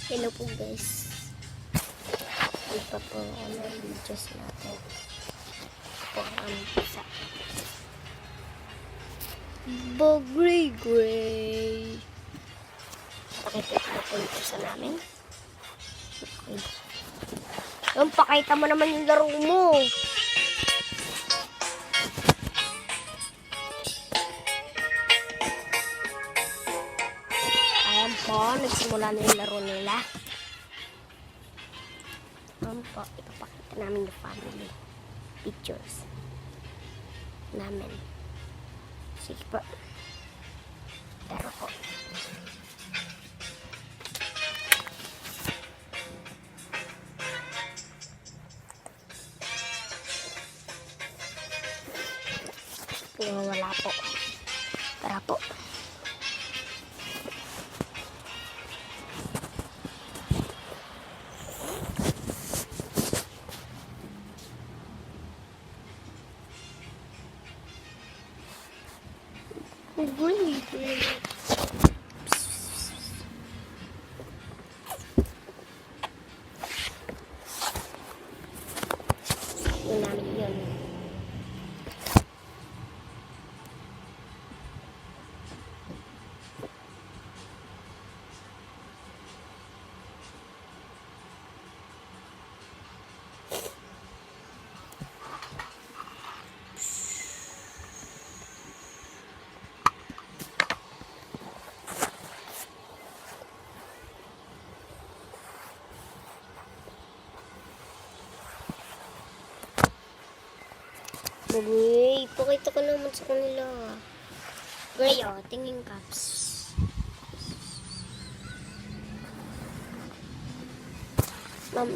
Hello po guys. Ipa po ang videos natin. Po ang isa. Gray. Pakita po ito sa namin. Okay. Yung pakita mo naman yung laro mo. Ayan po, nagsimula na yung laro nila. Ayan po, ipapakita namin yung family pictures namin. Sige po. Pero po. Wala po. Tara po. Great. Yun namin yun. Bagay, pakita ko naman sa kanila. Gray, oh, tingin ka. Ma'am,